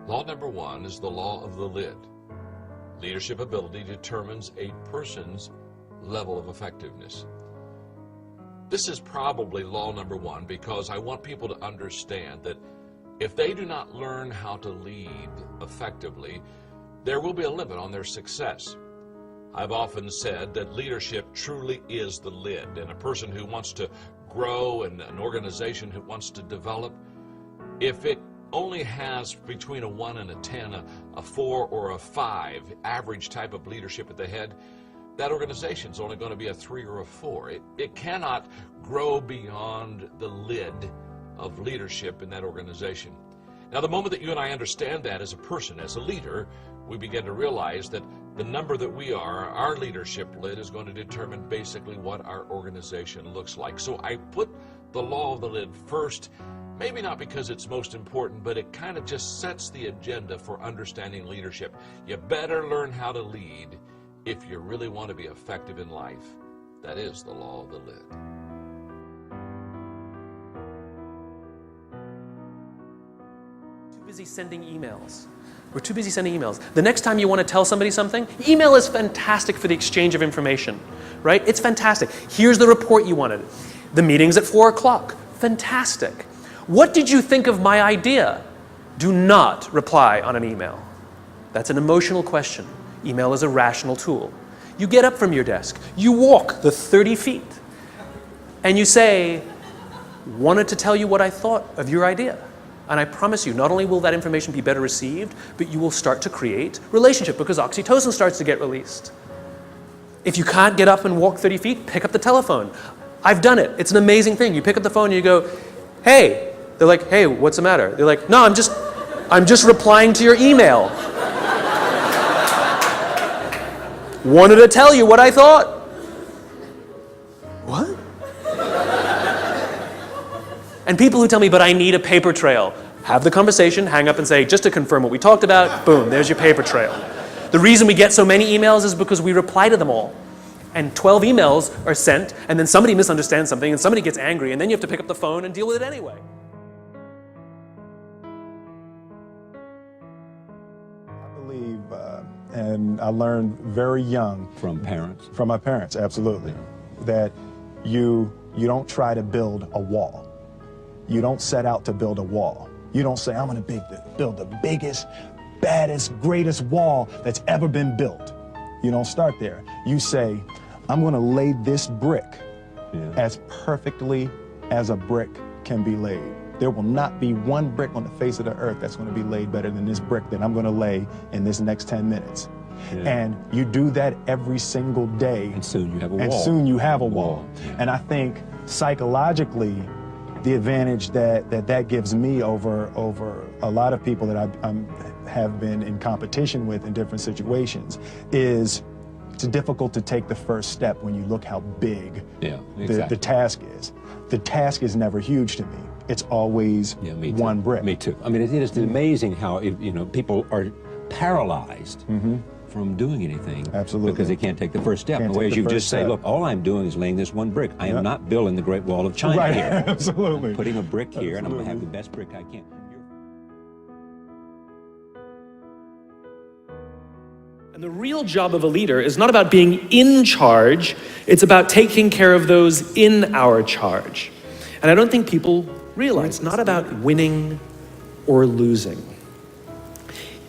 Law number one is the law of the lid. Leadership ability determines a person's level of effectiveness. This is probably law number one because I want people to understand that if they do not learn how to lead effectively, there will be a limit on their success. I've often said that leadership truly is the lid, and a person who wants to grow and an organization who wants to develop, if it only has between a 1 and a 10, a 4 or a 5 average type of leadership at the head, that organization is only going to be a 3 or a 4. It cannot grow beyond the lid of leadership in that organization. Now, the moment that you and I understand that as a person, as a leader, we begin to realize that the number that we are, our leadership lid, is going to determine basically what our organization looks like. So I put the law of the lid first, maybe not because it's most important, but it kind of just sets the agenda for understanding leadership. You better learn how to lead if you really want to be effective in life. That is the law of the lid. Busy sending emails. We're too busy sending emails. The next time you want to tell somebody something, email is fantastic for the exchange of information, right? It's fantastic. Here's the report you wanted. The meeting's at 4 o'clock. Fantastic. What did you think of my idea? Do not reply on an email. That's an emotional question. Email is a rational tool. You get up from your desk. You walk the 30 feet. And you say, wanted to tell you what I thought of your idea. And I promise you, not only will that information be better received, but you will start to create relationship because oxytocin starts to get released. If you can't get up and walk 30 feet, pick up the telephone. I've done it. It's an amazing thing. You pick up the phone and you go, hey. They're like, hey, what's the matter? They're like, no, I'm just replying to your email. Wanted to tell you what I thought. What? And people who tell me, but I need a paper trail. Have the conversation, hang up and say, just to confirm what we talked about, boom, there's your paper trail. The reason we get so many emails is because we reply to them all. And 12 emails are sent, and then somebody misunderstands something, and somebody gets angry, and then you have to pick up the phone and deal with it anyway. I believe, and I learned very young. From parents? From my parents, absolutely. That you don't try to build a wall. You don't set out to build a wall. You don't say, I'm going to build the biggest, baddest, greatest wall that's ever been built. You don't start there. You say, I'm going to lay this brick as perfectly as a brick can be laid. There will not be one brick on the face of the earth that's going to be laid better than this brick that I'm going to lay in this next 10 minutes. And you do that every single day. And soon you have a wall. And soon you have a wall. And I think psychologically, the advantage that gives me over a lot of people that I have been in competition with in different situations is it's difficult to take the first step when you look how big the task is. The task is never huge to me. It's always one brick. Me too. I mean, it is amazing how people are paralyzed from doing anything. Absolutely. Because they can't take the first step. Whereas you just say, look, all I'm doing is laying this one brick. I am not building the Great Wall of China here. Absolutely. I'm putting a brick here, and I'm going to have the best brick I can. And the real job of a leader is not about being in charge, it's about taking care of those in our charge. And I don't think people realize, it's not about winning or losing.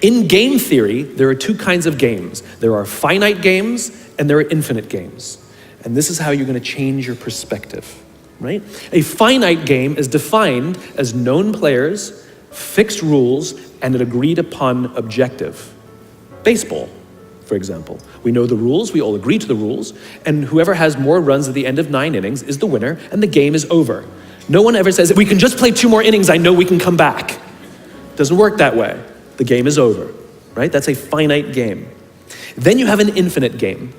In game theory, there are two kinds of games. There are finite games and there are infinite games. And this is how you're going to change your perspective, right? A finite game is defined as known players, fixed rules, and an agreed upon objective. Baseball, for example. We know the rules, we all agree to the rules, and whoever has more runs at the end of 9 innings is the winner, and the game is over. No one ever says, if we can just play 2 more innings, I know we can come back. It doesn't work that way. The game is over, right? That's a finite game. Then you have an infinite game.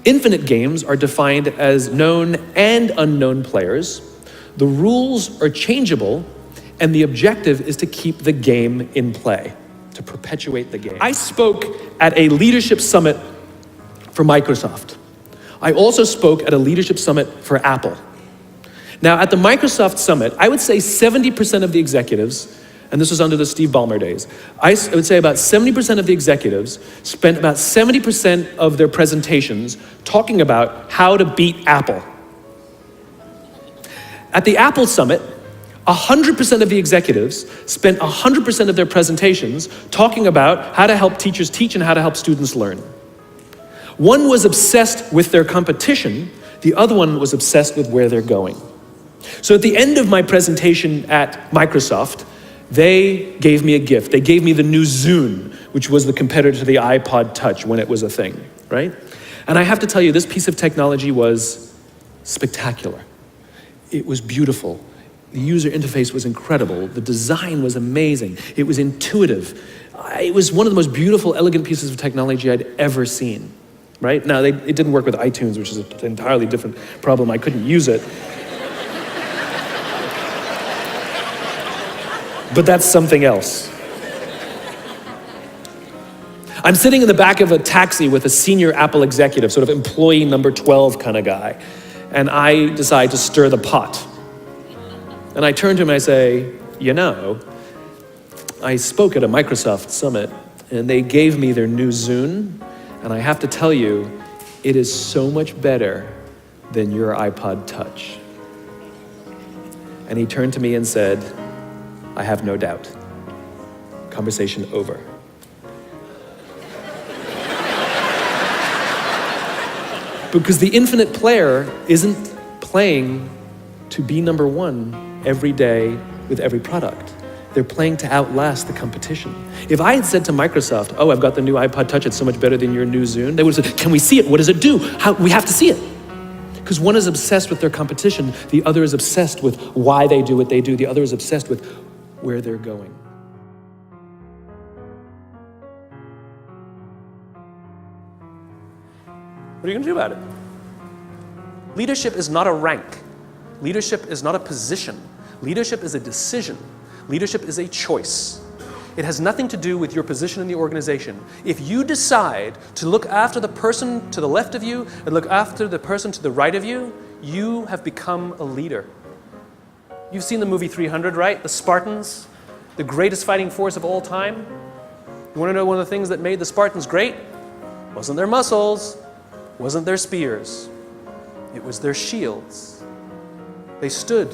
Infinite games are defined as known and unknown players. The rules are changeable, and the objective is to keep the game in play, to perpetuate the game. I spoke at a leadership summit for Microsoft. I also spoke at a leadership summit for Apple. Now, at the Microsoft summit, I would say 70% of the executives and this was under the Steve Ballmer days, I would say about 70% of the executives spent about 70% of their presentations talking about how to beat Apple. At the Apple Summit, 100% of the executives spent 100% of their presentations talking about how to help teachers teach and how to help students learn. One was obsessed with their competition, the other one was obsessed with where they're going. So at the end of my presentation at Microsoft, they gave me a gift. They gave me the new Zune, which was the competitor to the iPod Touch when it was a thing, right? And I have to tell you, this piece of technology was spectacular. It was beautiful. The user interface was incredible. The design was amazing. It was intuitive. It was one of the most beautiful, elegant pieces of technology I'd ever seen, right? Now, it didn't work with iTunes, which is an entirely different problem. I couldn't use it. But that's something else. I'm sitting in the back of a taxi with a senior Apple executive, sort of employee number 12 kind of guy, and I decide to stir the pot. And I turn to him and I say, you know, I spoke at a Microsoft summit and they gave me their new Zune, and I have to tell you, it is so much better than your iPod Touch. And he turned to me and said, I have no doubt. Conversation over. Because the infinite player isn't playing to be number one every day with every product. They're playing to outlast the competition. If I had said to Microsoft, oh, I've got the new iPod Touch, it's so much better than your new Zune, they would have said, can we see it? What does it do? We have to see it. Because one is obsessed with their competition, the other is obsessed with why they do what they do, the other is obsessed with where they're going. What are you going to do about it? Leadership is not a rank. Leadership is not a position. Leadership is a decision. Leadership is a choice. It has nothing to do with your position in the organization. If you decide to look after the person to the left of you and look after the person to the right of you, you have become a leader. You've seen the movie 300, right? The Spartans, the greatest fighting force of all time. You want to know one of the things that made the Spartans great? Wasn't their muscles, wasn't their spears. It was their shields. They stood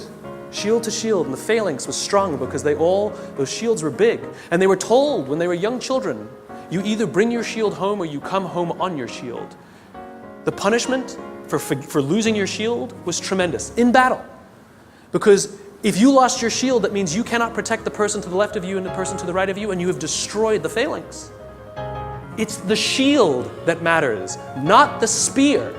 shield to shield, and the phalanx was strong because those shields were big. And they were told when they were young children, you either bring your shield home or you come home on your shield. The punishment for losing your shield was tremendous in battle. Because if you lost your shield, that means you cannot protect the person to the left of you and the person to the right of you, and you have destroyed the phalanx. It's the shield that matters, not the spear.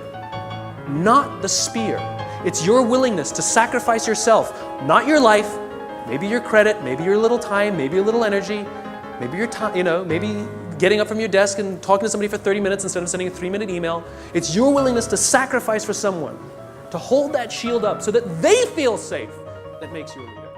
Not the spear. It's your willingness to sacrifice yourself, not your life, maybe your credit, maybe your little time, maybe your little energy, maybe your time, maybe getting up from your desk and talking to somebody for 30 minutes instead of sending a 3-minute email. It's your willingness to sacrifice for someone, to hold that shield up so that they feel safe, that makes you a leader.